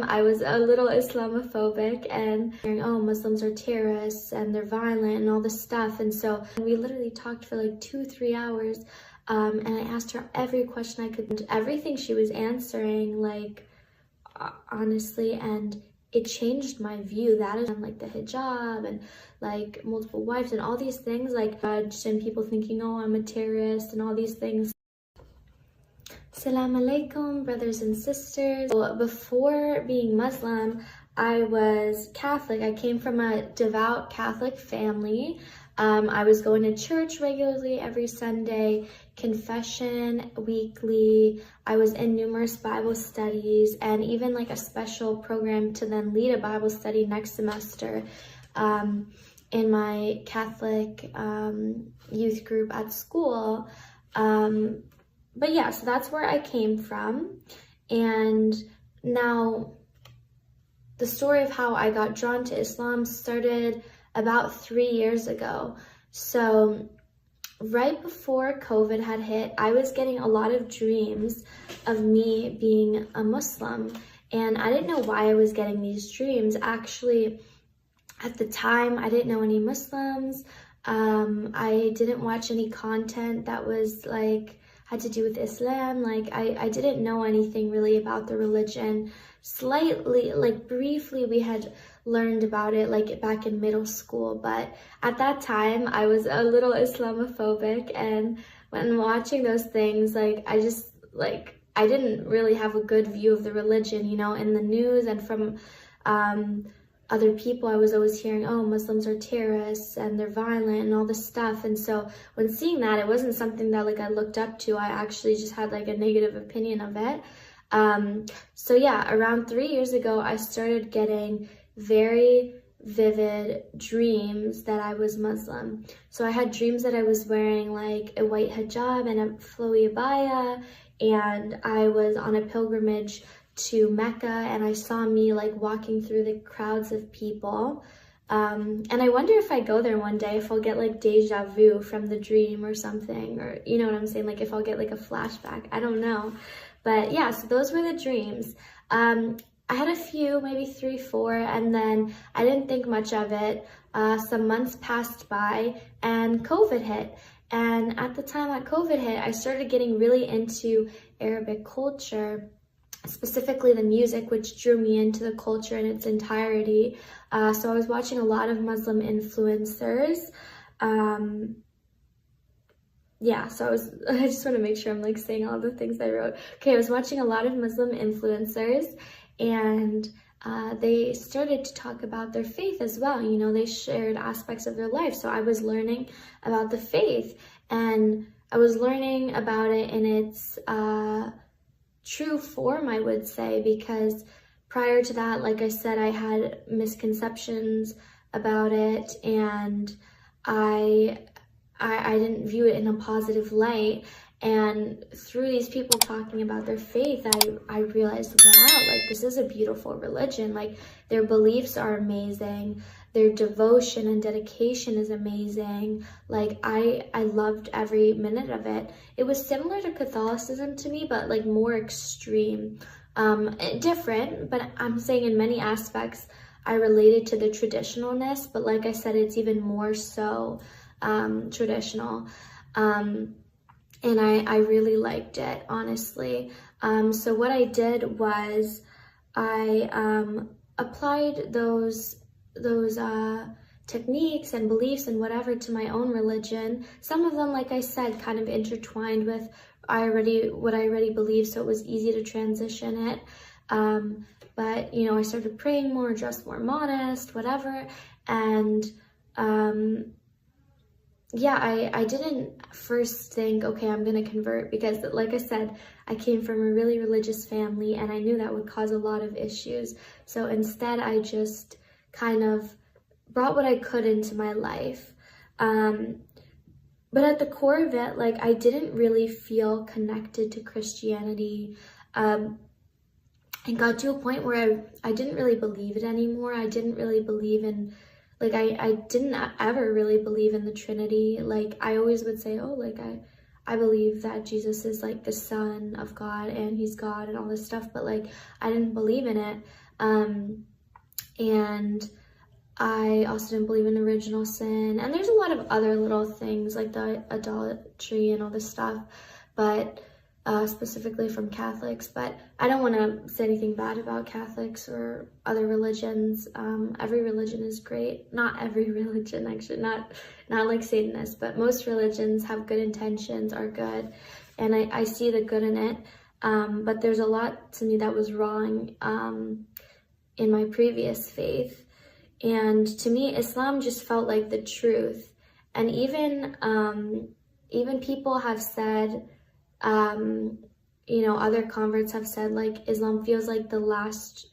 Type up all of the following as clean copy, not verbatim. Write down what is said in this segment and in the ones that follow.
I was a little Islamophobic and hearing, oh, Muslims are terrorists and they're violent and all this stuff. And so we literally talked for like 2-3 hours. And I asked her every question I could, everything she was answering, like, honestly, and it changed my view. That is like the hijab and like multiple wives and all these things, like judged and people thinking, oh, I'm a terrorist and all these things. Assalamu alaikum, brothers and sisters. So before being Muslim, I was Catholic. I came from a devout Catholic family. I was going to church regularly every Sunday, confession weekly. I was in numerous Bible studies and even like a special program to then lead a Bible study next semester in my Catholic youth group at school. But yeah, so that's where I came from. And now the story of how I got drawn to Islam started about 3 years ago. So right before COVID had hit, I was getting a lot of dreams of me being a Muslim. And I didn't know why I was getting these dreams. Actually, at the time, I didn't know any Muslims. I didn't watch any content that was like, had to do with Islam. Like I didn't know anything really about the religion. Slightly, like briefly, we had learned about it like back in middle school, but at that time I was a little Islamophobic, and when watching those things, like I just like I didn't really have a good view of the religion, you know, in the news and from other people. I was always hearing, oh, Muslims are terrorists and they're violent and all this stuff. And so when seeing that, it wasn't something that like I looked up to. I actually just had like a negative opinion of it. So yeah, around 3 years ago, I started getting very vivid dreams that I was Muslim. So I had dreams that I was wearing like a white hijab and a flowy abaya, and I was on a pilgrimage to Mecca, and I saw me like walking through the crowds of people. And I wonder if I go there one day, if I'll get like deja vu from the dream or something, or you know what I'm saying? Like if I'll get like a flashback, I don't know. But yeah, so those were the dreams. I had a few, maybe 3, 4, and then I didn't think much of it. Some months passed by and COVID hit. And at the time that COVID hit, I started getting really into Arabic culture, specifically the music, which drew me into the culture in its entirety. So I was watching a lot of Muslim influencers. Yeah, so I just want to make sure I'm like saying all the things I wrote. Okay, I was watching a lot of Muslim influencers, and they started to talk about their faith as well. You know, they shared aspects of their life. So I was learning about the faith, and I was learning about it in its true form, I would say, because prior to that, like I said, I had misconceptions about it, and I didn't view it in a positive light. And through these people talking about their faith, I realized, wow, like this is a beautiful religion. Like their beliefs are amazing. Their devotion and dedication is amazing. Like I loved every minute of it. It was similar to Catholicism to me, but like more extreme, different, but I'm saying in many aspects, I related to the traditionalness, but like I said, it's even more so traditional. And I really liked it, honestly. So what I did was I applied those techniques and beliefs and whatever to my own religion. Some of them, like I said, kind of intertwined with what I already believed, so it was easy to transition it. But, you know, I started praying more, dressed more modest, whatever. And yeah, I didn't first think, okay, I'm going to convert, because like I said, I came from a really religious family and I knew that would cause a lot of issues. So instead, I just kind of brought what I could into my life. But at the core of it, like I didn't really feel connected to Christianity. It got to a point where I didn't really believe it anymore. I didn't really believe in, like, I didn't ever really believe in the Trinity. Like, I always would say, oh, like, I believe that Jesus is, like, the Son of God and he's God and all this stuff, but, like, I didn't believe in it. And I also didn't believe in original sin, and there's a lot of other little things like the idolatry and all this stuff, but specifically from Catholics. But I don't want to say anything bad about Catholics or other religions. Every religion is great. Not every religion, actually, not like Satanists, but most religions have good intentions, are good, and I see the good in it. But there's a lot to me that was wrong in my previous faith. And to me, Islam just felt like the truth. And even people have said, other converts have said, like, Islam feels like the last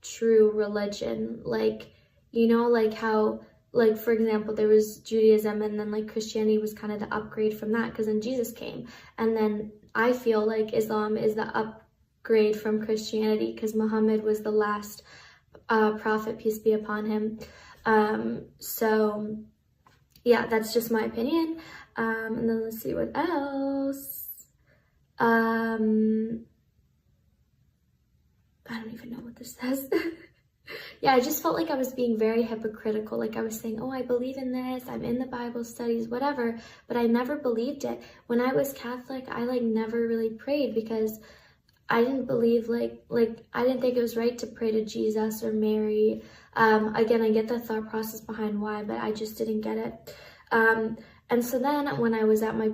true religion. Like, like how, like, for example, there was Judaism, and then like Christianity was kind of the upgrade from that, because then Jesus came. And then I feel like Islam is the upgrade from Christianity, because Muhammad was the last prophet, peace be upon him. So yeah, that's just my opinion. And then let's see what else. I don't even know what this says. Yeah, I just felt like I was being very hypocritical. Like I was saying, oh, I believe in this, I'm in the Bible studies, whatever, but I never believed it. When I was Catholic, I like never really prayed, because I didn't believe, like I didn't think it was right to pray to Jesus or Mary. Again, I get the thought process behind why, but I just didn't get it. And so then when I was at my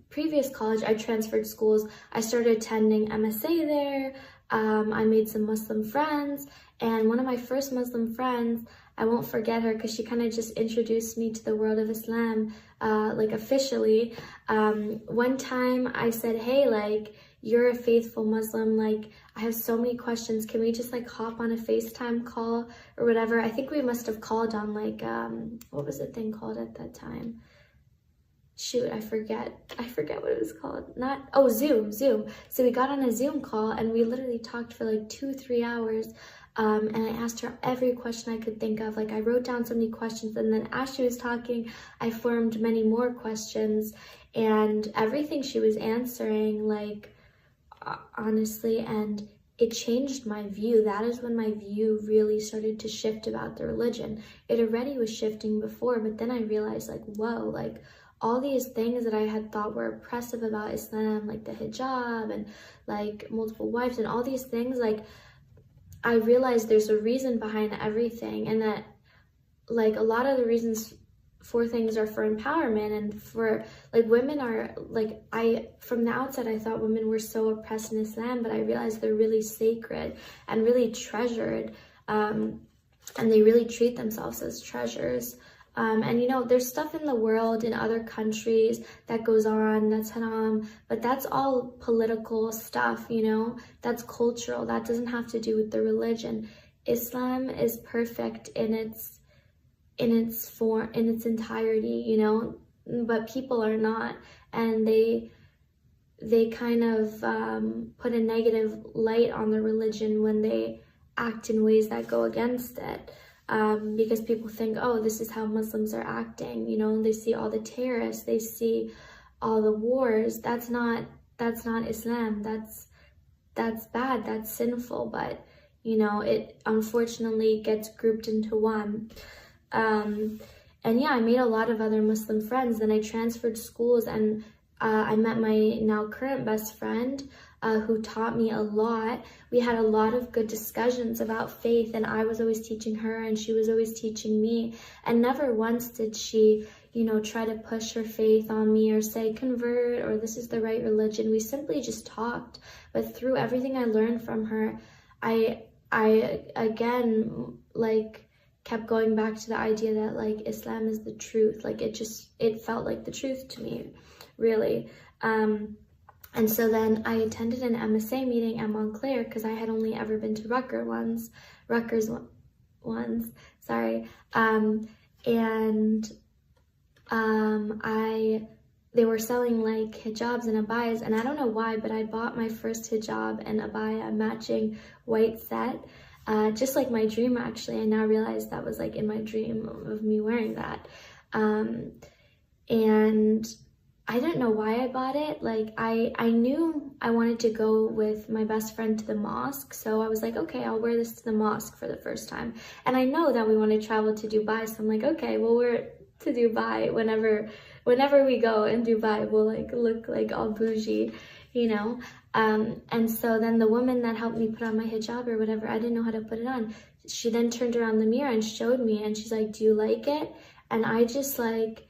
previous college, I transferred schools. I started attending MSA there. I made some Muslim friends, and one of my first Muslim friends, I won't forget her, because she kind of just introduced me to the world of Islam, like officially. One time I said, hey, like, you're a faithful Muslim, like, I have so many questions, can we just like hop on a FaceTime call or whatever? I think we must have called on like, what was the thing called at that time? Shoot, I forget what it was called. Zoom. So we got on a Zoom call, and we literally talked for like 2-3 hours. And I asked her every question I could think of. Like, I wrote down so many questions, and then as she was talking, I formed many more questions, and everything she was answering, like, honestly, and it changed my view. That is when my view really started to shift about the religion. It already was shifting before, but then I realized, like, whoa, like, all these things that I had thought were oppressive about Islam, like the hijab and like multiple wives and all these things, like, I realized there's a reason behind everything, and that like a lot of the reasons for things are for empowerment, and for like women are like, from the outset I thought women were so oppressed in Islam, but I realized they're really sacred and really treasured, and they really treat themselves as treasures. And there's stuff in the world, in other countries, that goes on, that's haram, but that's all political stuff, that's cultural, that doesn't have to do with the religion. Islam is perfect in its form, in its entirety, but people are not, and they kind of put a negative light on the religion when they act in ways that go against it. Because people think, oh, this is how Muslims are acting, they see all the terrorists, they see all the wars. That's not Islam. That's bad, that's sinful, but it unfortunately gets grouped into one. And yeah, I made a lot of other Muslim friends. Then I transferred schools, and I met my now current best friend, who taught me a lot. We had a lot of good discussions about faith, and I was always teaching her, and she was always teaching me. And never once did she, try to push her faith on me or say convert or this is the right religion. We simply just talked. But through everything I learned from her, I again, like, kept going back to the idea that like Islam is the truth. Like it felt like the truth to me, really. And so then I attended an MSA meeting at Montclair, because I had only ever been to Rutgers ones, sorry. They were selling like hijabs and abayas, and I don't know why, but I bought my first hijab and abaya, matching white set, just like my dream, actually. I now realize that was like in my dream of me wearing that. And I don't know why I bought it. Like I knew I wanted to go with my best friend to the mosque. So I was like, okay, I'll wear this to the mosque for the first time. And I know that we want to travel to Dubai. So I'm like, okay, we'll wear it to Dubai whenever we go in Dubai, we'll like look like all bougie, you know? And so then the woman that helped me put on my hijab or whatever, I didn't know how to put it on. She then turned around the mirror and showed me, and she's like, do you like it? And I just like,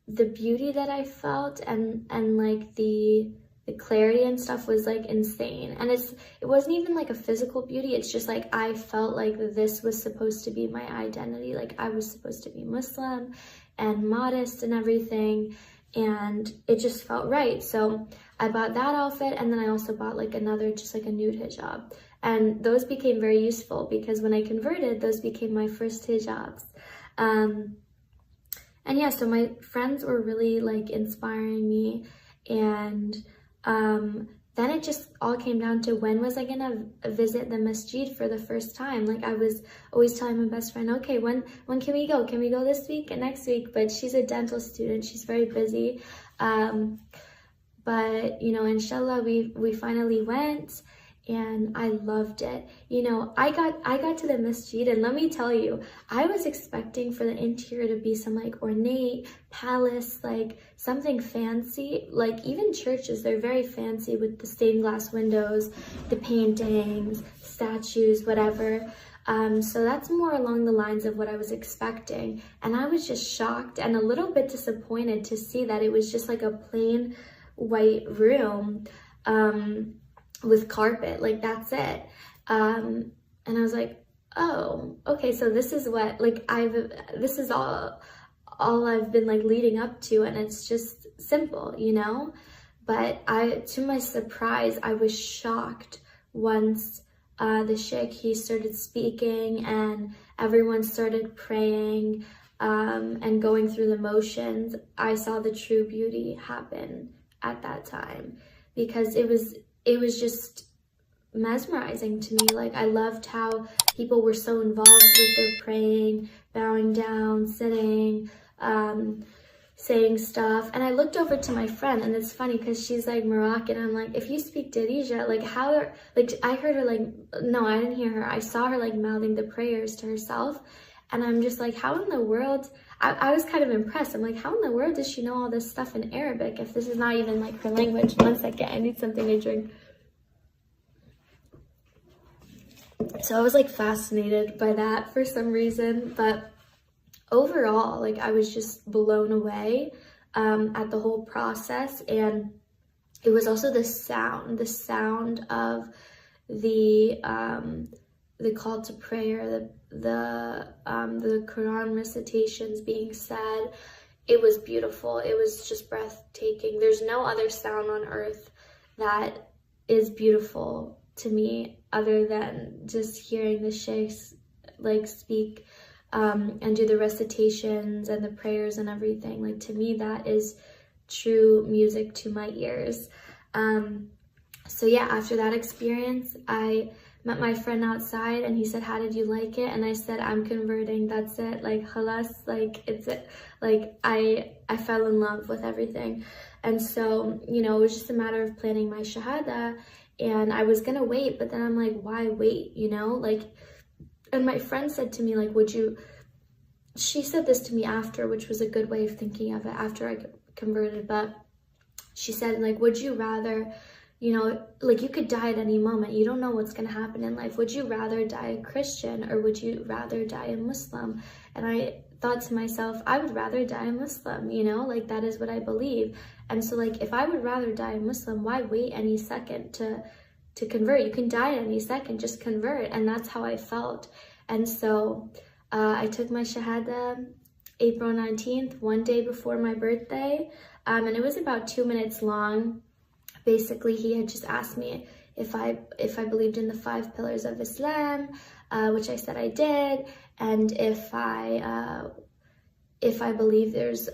the beauty that I felt and like the clarity and stuff was like insane. And it wasn't even like a physical beauty. It's just like I felt like this was supposed to be my identity. Like I was supposed to be Muslim and modest and everything, and it just felt right. So I bought that outfit, and then I also bought like another, just like a nude hijab, and those became very useful because when I converted, those became my first hijabs. And yeah, so my friends were really like inspiring me, and then it just all came down to when was I gonna visit the Masjid for the first time. Like I was always telling my best friend, okay, when can we go? Can we go this week and next week? But she's a dental student, she's very busy. But you know, inshallah, we finally went. And I loved it. You know, I got to the Masjid, and let me tell you, I was expecting for the interior to be some like ornate palace, like something fancy. Like even churches, they're very fancy with the stained glass windows, the paintings, statues, whatever. So that's more along the lines of what I was expecting. And I was just shocked and a little bit disappointed to see that it was just like a plain white room. With carpet, like that's it. And I was like, oh, okay, so this is what, like this is all I've been like leading up to, and it's just simple, you know? But to my surprise, I was shocked once the sheikh, he started speaking and everyone started praying and going through the motions. I saw the true beauty happen at that time, because it was just mesmerizing to me. Like I loved how people were so involved with their praying, bowing down, sitting, saying stuff. And I looked over to my friend, and it's funny because she's like Moroccan. I'm like, if you speak Darija, like how, like I heard her like, no, I didn't hear her. I saw her like mouthing the prayers to herself. And I'm just like, how in the world, I was kind of impressed. I'm like, how in the world does she know all this stuff in Arabic if this is not even like her language? One second, I need something to drink. So I was like fascinated by that for some reason, but overall, like I was just blown away at the whole process. And it was also the sound of the call to prayer, the Quran recitations being said. It was beautiful. It was just breathtaking. There's no other sound on earth that is beautiful to me other than just hearing the sheikhs like speak and do the recitations and the prayers and everything. Like to me, that is true music to my ears. So yeah, after that experience, I met my friend outside, and he said, how did you like it? And I said, I'm converting, that's it, like khalas, like it's it. Like I fell in love with everything. And so, you know, it was just a matter of planning my Shahada, and I was gonna wait, but then I'm like, why wait, you know? Like, and my friend said to me, like, she said this to me after, which was a good way of thinking of it, after I converted, but she said, like, would you rather, you know, like you could die at any moment. You don't know what's going to happen in life. Would you rather die a Christian or would you rather die a Muslim? And I thought to myself, I would rather die a Muslim, you know, like that is what I believe. And so like, if I would rather die a Muslim, why wait any second to convert? You can die at any second, just convert. And that's how I felt. And so I took my Shahada April 19th, one day before my birthday. And it was about 2 minutes long. Basically, he had just asked me if I believed in the 5 pillars of Islam, which I said I did, and if I believe there's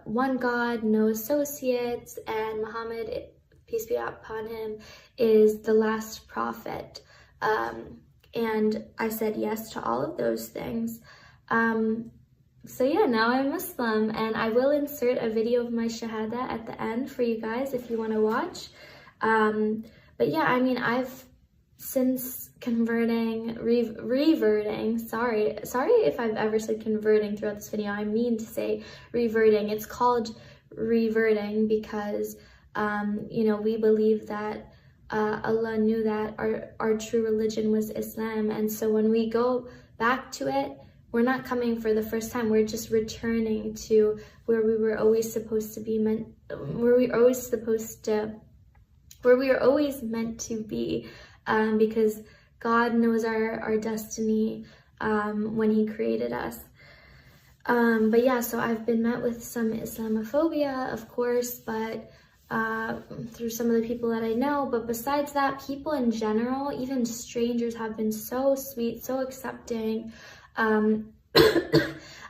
one God, no associates, and Muhammad, peace be upon him, is the last prophet. And I said yes to all of those things. so yeah, now I'm Muslim, and I will insert a video of my Shahada at the end for you guys if you want to watch. But yeah, I mean, I've since reverting, sorry if I've ever said converting throughout this video, I mean to say reverting. It's called reverting because, you know, we believe that Allah knew that our true religion was Islam, and so when we go back to it, we're not coming for the first time, we're just returning to where we were always supposed to be where we were always meant to be, because God knows our destiny when He created us. But yeah, so I've been met with some Islamophobia, of course, but through some of the people that I know. But besides that, people in general, even strangers, have been so sweet, so accepting. I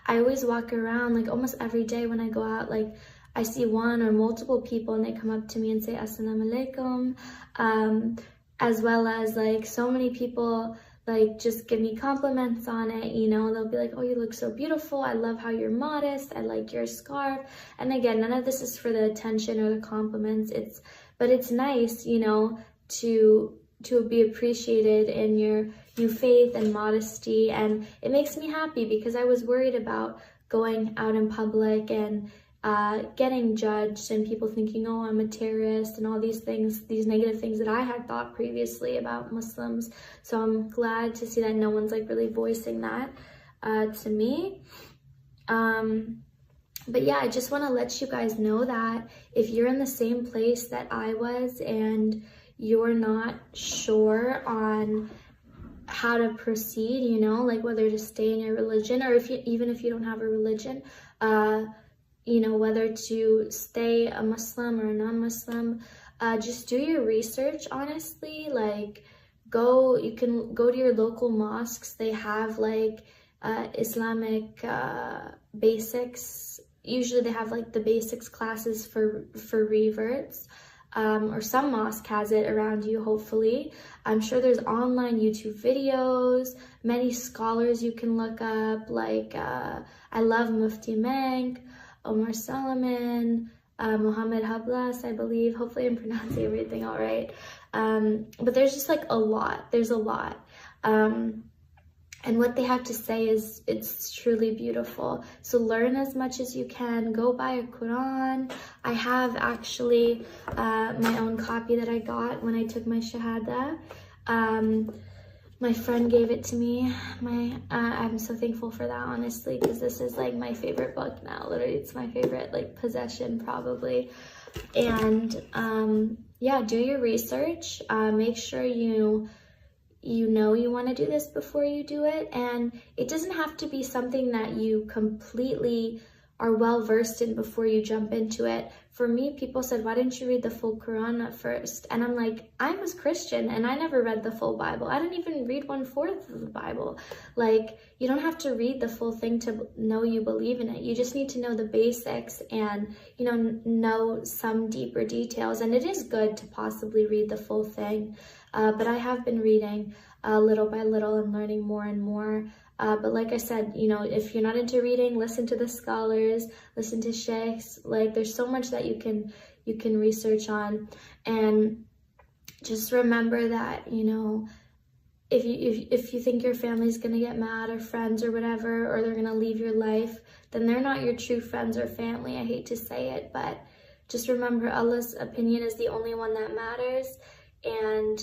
always walk around, like almost every day when I go out, like I see one or multiple people and they come up to me and say Assalamu alaikum, as well as like so many people like just give me compliments on it, you know. They'll be like, oh, you look so beautiful, I love how you're modest, I like your scarf. And again, none of this is for the attention or the compliments, but it's nice, you know, to be appreciated in your new faith and modesty, and it makes me happy because I was worried about going out in public and getting judged and people thinking, oh, I'm a terrorist, and all these things, these negative things that I had thought previously about Muslims. So I'm glad to see that no one's like really voicing that to me. But yeah, I just want to let you guys know that if you're in the same place that I was and you're not sure on how to proceed, you know, like whether to stay in your religion, or even if you don't have a religion, you know, whether to stay a Muslim or a non-Muslim, just do your research, honestly. Like you can go to your local mosques. They have like Islamic basics. Usually they have like the basics classes for reverts. Or some mosque has it around you, hopefully. I'm sure there's online YouTube videos, many scholars you can look up, like I love Mufti Menk, Omar Solomon, Muhammad Hablas, I believe. Hopefully I'm pronouncing everything all right. But there's just like a lot. There's a lot. And what they have to say it's truly beautiful. So learn as much as you can. Go buy a Quran. I have actually my own copy that I got when I took my Shahada. My friend gave it to me. I'm so thankful for that, honestly, because this is like my favorite book now. Literally, it's my favorite like possession probably. And yeah, do your research. Make sure you know you want to do this before you do it, and it doesn't have to be something that you completely are well versed in before you jump into it. For me, people said, why didn't you read the full Quran at first? And I'm like, I was Christian and I never read the full Bible. I didn't even read 1/4 of the Bible. Like, you don't have to read the full thing to know you believe in it. You just need to know the basics and, you know some deeper details. And it is good to possibly read the full thing. But I have been reading little by little and learning more and more. But like I said, you know, if you're not into reading, listen to the scholars, listen to sheikhs. Like, there's so much that you can research on. And just remember that, you know, if you think your family's gonna get mad, or friends or whatever, or they're gonna leave your life, then they're not your true friends or family. I hate to say it, but just remember Allah's opinion is the only one that matters. And,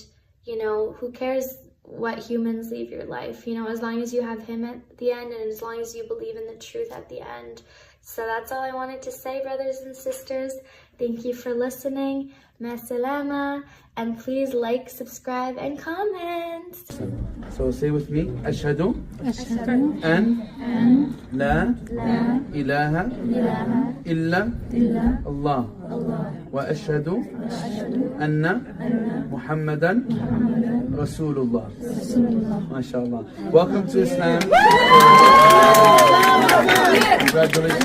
you know, who cares what humans leave your life, you know, as long as you have Him at the end, and as long as you believe in the truth at the end. So that's all I wanted to say, brothers and sisters. Thank you for listening. Ma salama, and please like, subscribe, and comment. So say with me, Ashhadu an la ilaha illa Allah wa ashhadu anna Muhammadan Rasulullah. MashaAllah. Welcome to Islam. Congratulations.